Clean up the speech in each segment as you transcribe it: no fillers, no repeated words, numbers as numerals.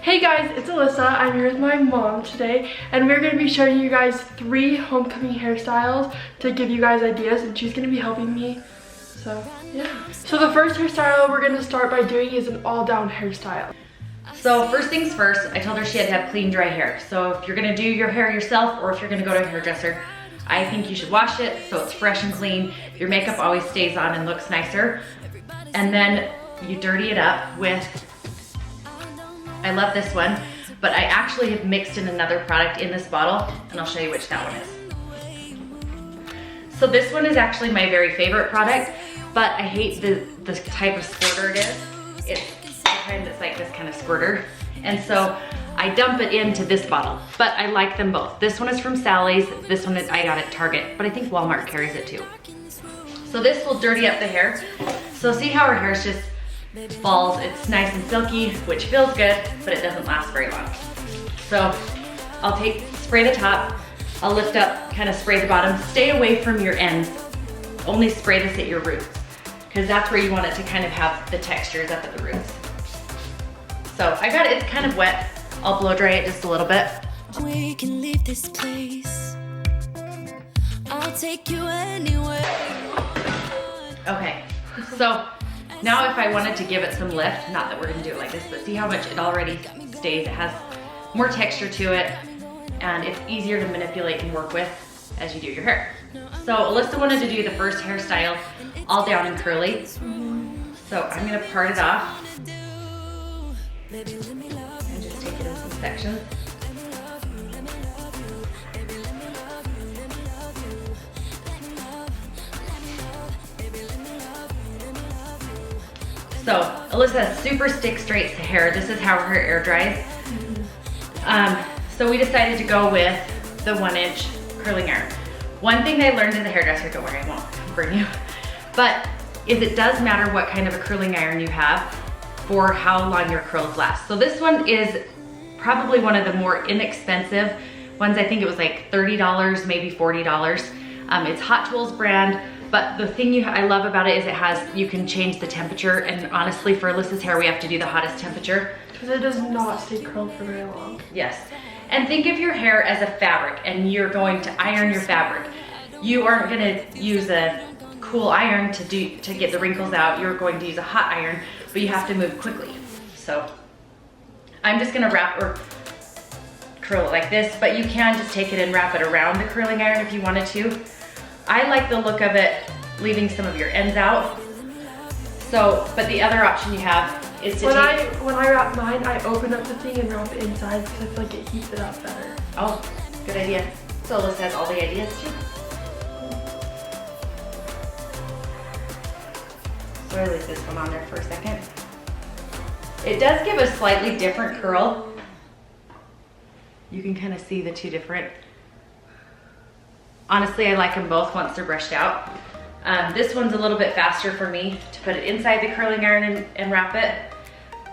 Hey guys, it's Alyssa. I'm here with my mom today, and we're going to be showing you guys 3 homecoming hairstyles to give you guys ideas, and she's going to be helping me. So, yeah. So the first hairstyle we're going to start by doing is an all-down hairstyle. So first things first, I told her she had to have clean, dry hair. So if you're gonna do your hair yourself or if you're gonna go to a hairdresser, I think you should wash it so it's fresh and clean. Your makeup always stays on and looks nicer. And then you dirty it up with, I love this one, but I actually have mixed in another product in this bottle, and I'll show you which that one is. So this one is actually my very favorite product, but I hate the type of squirter it is. It's kind that's like this kind of squirter, and so I dump it into this bottle, but I like them both. This one is from Sally's, this one I got at Target, but I think Walmart carries it too. So this will dirty up the hair. So see how her hair just falls, it's nice and silky, which feels good, but it doesn't last very long. So I'll spray the top, I'll lift up, kind of spray the bottom, stay away from your ends, only spray this at your roots, because that's where you want it to kind of have the textures up at the roots. So I got it, it's kind of wet. I'll blow dry it just a little bit. We can leave this place. I'll take you anywhere. Okay, so now if I wanted to give it some lift, not that we're gonna do it like this, but see how much it already stays. It has more texture to it, and it's easier to manipulate and work with as you do your hair. So Alyssa wanted to do the first hairstyle all down and curly. So I'm gonna part it off and just take it in some sections. So Alyssa has super stick straight hair. This is how her air dries. So we decided to go with the 1-inch curling iron. One thing I learned as a hairdresser, don't worry, I won't burn you, but is it does matter what kind of a curling iron you have for how long your curls last. So this one is probably one of the more inexpensive ones. I think it was like $30, maybe $40. It's Hot Tools brand, but the thing I love about it is you can change the temperature, and honestly for Alyssa's hair we have to do the hottest temperature. Because it does not stay curled for very long. Yes, and think of your hair as a fabric, and you're going to iron your fabric. You aren't gonna use a cool iron to get the wrinkles out. You're going to use a hot iron, but you have to move quickly. So I'm just gonna wrap or curl it like this, but you can just take it and wrap it around the curling iron if you wanted to. I like the look of it leaving some of your ends out. So, but the other option you have is to when I wrap mine, I open up the thing and wrap it inside because I feel like it heats it up better. Oh, good idea. So Alyssa has all the ideas too. So I leave this one on there for a second. It does give a slightly different curl. You can kind of see the two different. Honestly, I like them both once they're brushed out. This one's a little bit faster for me to put it inside the curling iron and wrap it.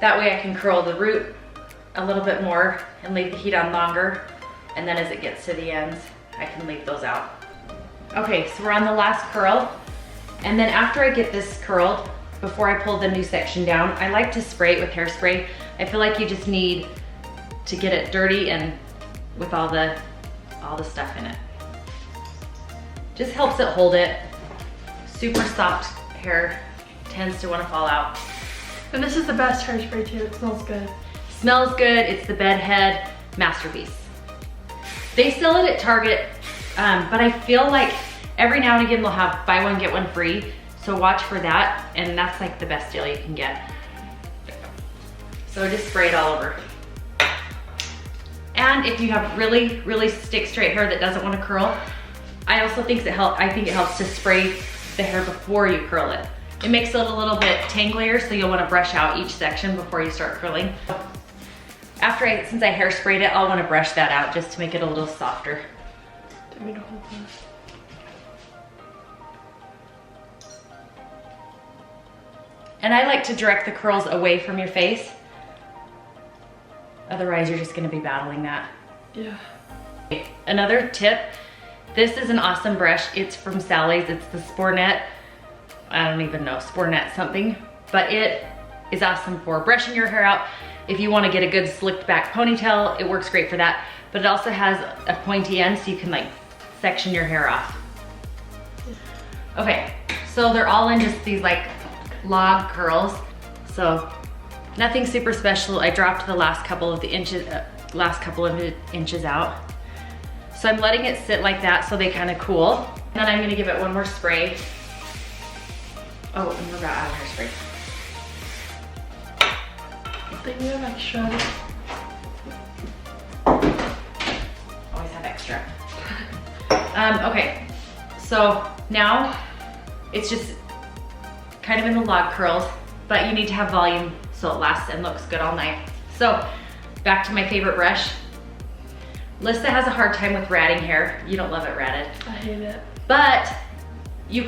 That way I can curl the root a little bit more and leave the heat on longer. And then as it gets to the ends, I can leave those out. Okay, so we're on the last curl. And then after I get this curled, before I pull the new section down, I like to spray it with hairspray. I feel like you just need to get it dirty and with all the stuff in it. Just helps it hold it. Super soft hair tends to want to fall out. And this is the best hairspray too, it smells good. Smells good, it's the Bed Head Masterpiece. They sell it at Target, but I feel like every now and again they'll have buy one, get one free. So watch for that, and that's like the best deal you can get. So just spray it all over. And if you have really, really stick straight hair that doesn't want to curl, I also think it helps to spray the hair before you curl it. It makes it a little bit tanglier, so you'll want to brush out each section before you start curling. Since I hairsprayed it, I'll want to brush that out just to make it a little softer. Didn't mean to hold this. And I like to direct the curls away from your face. Otherwise, you're just gonna be battling that. Yeah. Another tip, this is an awesome brush. It's from Sally's, it's the Spornet. I don't even know, Spornet something, but it is awesome for brushing your hair out. If you want to get a good slicked back ponytail, it works great for that. But it also has a pointy end so you can like section your hair off. Okay, so they're all in just these like log curls. So nothing super special. I dropped the last couple of inches out. So I'm letting it sit like that so they kind of cool. And then I'm gonna give it one more spray. Oh, and we're out of hairspray. I think we have extra. Always have extra. Okay, so now it's just kind of in the log curls, but you need to have volume so it lasts and looks good all night. So back to my favorite brush. Lissa has a hard time with ratting hair. You don't love it ratted. I hate it. But you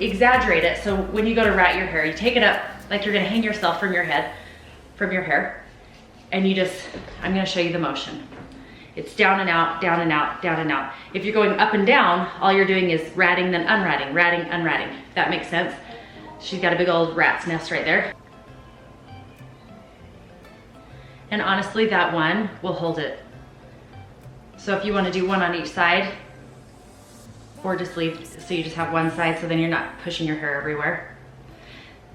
exaggerate it. So when you go to rat your hair, you take it up like you're gonna hang yourself from your head, from your hair, and you just, I'm gonna show you the motion. It's down and out, down and out, down and out. If you're going up and down, all you're doing is ratting, then unratting, ratting, unratting. That makes sense. She's got a big old rat's nest right there. And honestly, that one will hold it. So if you want to do one on each side, or just leave, so you just have one side so then you're not pushing your hair everywhere.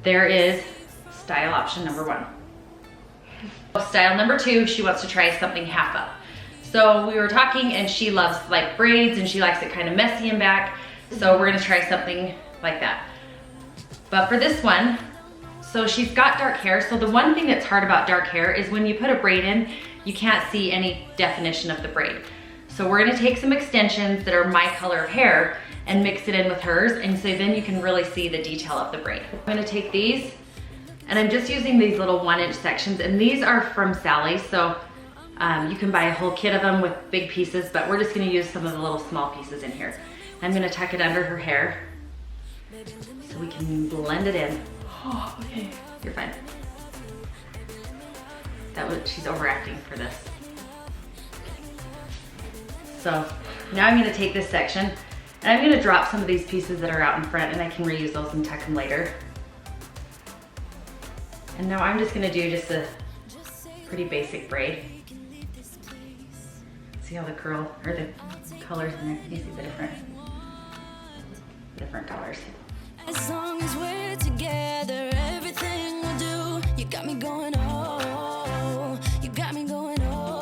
There is style option number 1. Style number 2, she wants to try something half up. So we were talking and she loves like braids and she likes it kind of messy in back. So we're gonna try something like that. But for this one, so she's got dark hair. So the one thing that's hard about dark hair is when you put a braid in, you can't see any definition of the braid. So we're gonna take some extensions that are my color of hair and mix it in with hers, and so then you can really see the detail of the braid. I'm gonna take these, and I'm just using these little 1-inch sections, and these are from Sally's, so you can buy a whole kit of them with big pieces, but we're just gonna use some of the little small pieces in here. I'm gonna tuck it under her hair so we can blend it in. Oh, okay. You're fine. She's overacting for this. So now I'm gonna take this section and I'm gonna drop some of these pieces that are out in front and I can reuse those and tuck them later. And now I'm just gonna do just a pretty basic braid. See how the curl, or the colors in there, you see the different colors. As long as we're together, everything we'll do. You got me going, oh, you got me going, oh.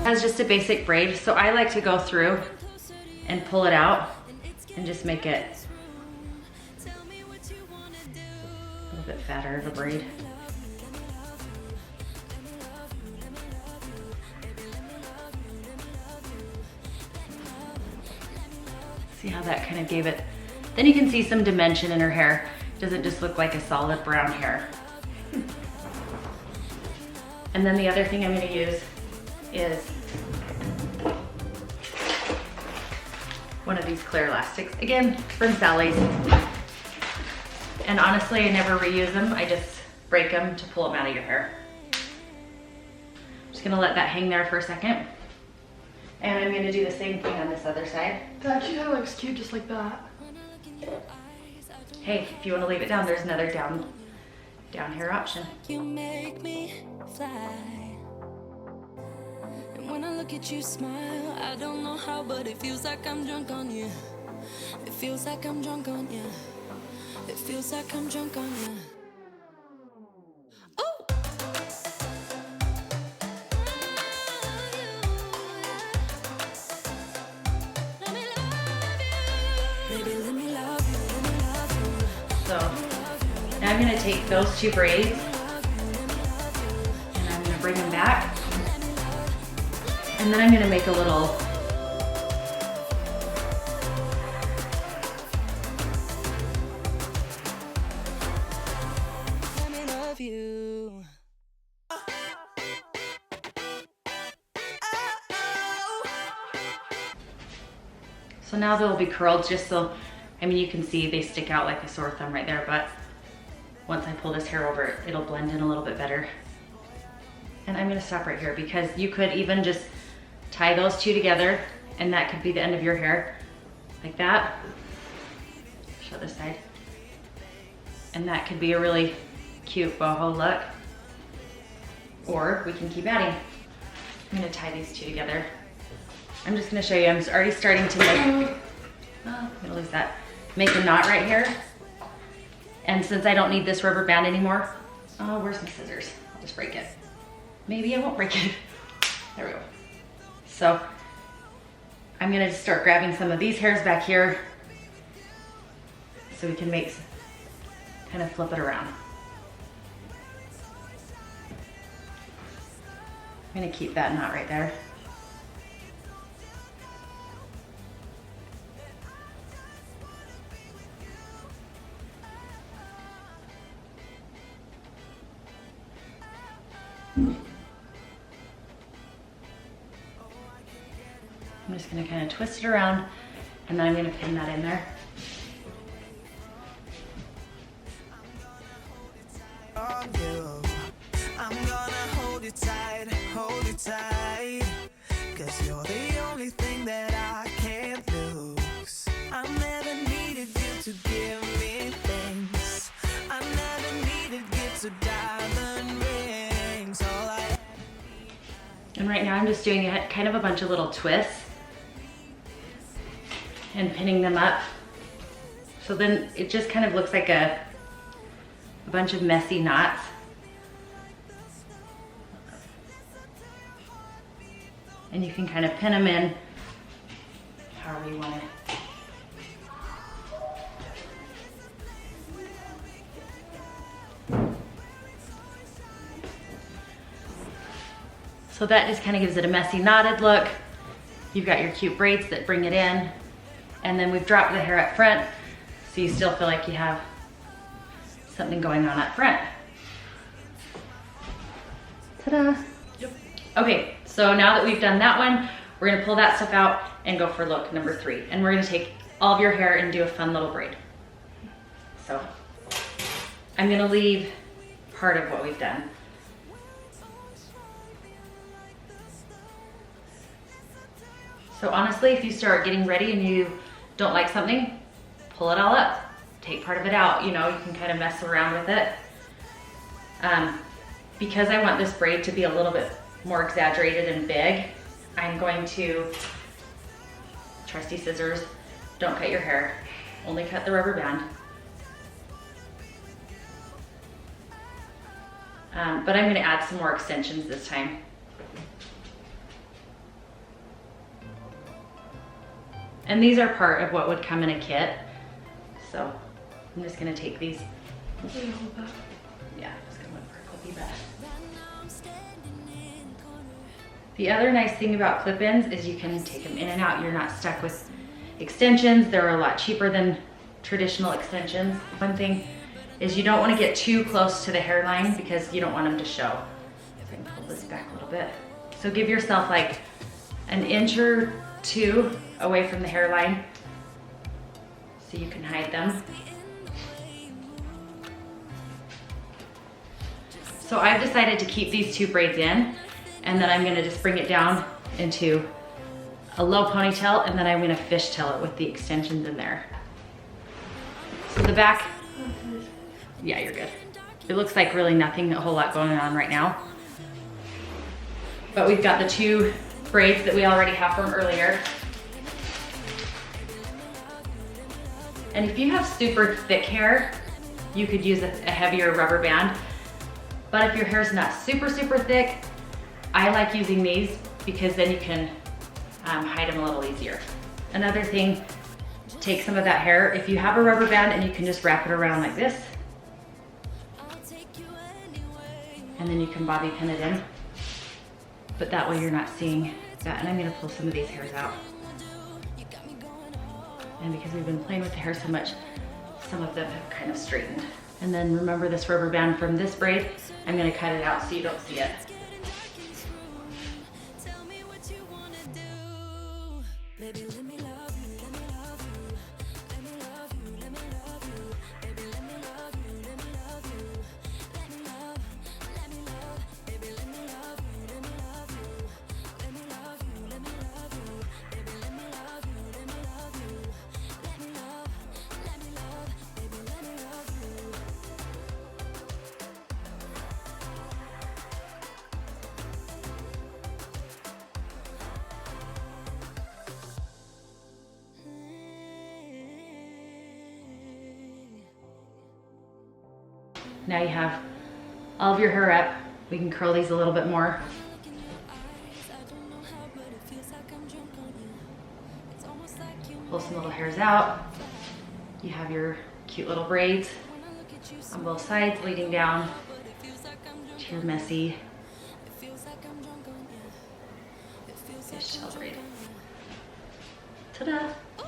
As just a basic braid, so I like to go through and pull it out and just make it a little bit fatter of a braid. See how that kind of gave it, then you can see some dimension in her hair. It doesn't just look like a solid brown hair. And then the other thing I'm gonna use is one of these clear elastics, again, from Sally's. And honestly, I never reuse them. I just break them to pull them out of your hair. I'm just gonna let that hang there for a second. And I'm gonna do the same thing on this other side. That actually kind of looks cute just like that. Hey, if you wanna leave it down, there's another down hair option. You make me fly. And when I look at you smile, I don't know how, but it feels like I'm drunk on you. It feels like I'm drunk on you. It feels like I'm drunk on you. Oh! Let me love you. Baby, let me love you, let me love you. So now I'm gonna take those two braids and I'm gonna bring them back. And then I'm gonna make a little Let me love you. So now they'll be curled just so, I mean, you can see they stick out like a sore thumb right there, but once I pull this hair over, it'll blend in a little bit better. And I'm gonna stop right here because you could even just tie those two together and that could be the end of your hair, like that. Show this side. And that could be a really cute boho look. or we can keep adding. I'm gonna tie these two together. I'm just gonna show you, I'm already starting to make, I'm gonna lose that, make a knot right here. And since I don't need this rubber band anymore, oh, where's my scissors? I'll just break it. Maybe I won't break it. There we go. So I'm gonna just start grabbing some of these hairs back here so we can make, kind of flip it around. I'm gonna keep that knot right there. I'm just gonna kind of twist it around and then I'm gonna pin that in there. I'm gonna hold you tight, 'cause you're the only thing that I can't lose. I never needed you to give me things. I never needed gifts or diamond rings. And right now I'm just doing kind of a bunch of little twists and pinning them up. So then it just kind of looks like a bunch of messy knots. And you can kind of pin them in however you want it. So that just kind of gives it a messy knotted look. You've got your cute braids that bring it in. And then we've dropped the hair up front so you still feel like you have something going on up front. Ta-da. Yep. Okay, so now that we've done that one, we're gonna pull that stuff out and go for look number 3. And we're gonna take all of your hair and do a fun little braid. So I'm gonna leave part of what we've done. So honestly, if you start getting ready and you don't like something, pull it all up. Take part of it out. You know, you can kind of mess around with it. Because I want this braid to be a little bit more exaggerated and big, I'm going to, trusty scissors, don't cut your hair, only cut the rubber band. But I'm gonna add some more extensions this time. And these are part of what would come in a kit. So I'm just gonna take these. Yeah, just gonna look for a clippy bed. The other nice thing about clip-ins is you can take them in and out. You're not stuck with extensions. They're a lot cheaper than traditional extensions. One thing is you don't want to get too close to the hairline because you don't want them to show. So I can pull this back a little bit. So give yourself like an inch or 2 away from the hairline so you can hide them. So I've decided to keep these 2 braids in, and then I'm gonna just bring it down into a low ponytail, and then I'm gonna fishtail it with the extensions in there. So the back, yeah, you're good. It looks like really nothing, a whole lot going on right now. But we've got the 2 braids that we already have from earlier. And if you have super thick hair, you could use a heavier rubber band. But if your hair's not super thick, I like using these because then you can hide them a little easier. Another thing, take some of that hair. If you have a rubber band and you can just wrap it around like this, and then you can bobby pin it in. But that way you're not seeing that. And I'm gonna pull some of these hairs out. And because we've been playing with the hair so much, some of them have kind of straightened. And then remember this rubber band from this braid, I'm gonna cut it out so you don't see it. Now you have all of your hair up. We can curl these a little bit more. Pull some little hairs out. You have your cute little braids on both sides leading down to your messy fish tail braid. Ta-da!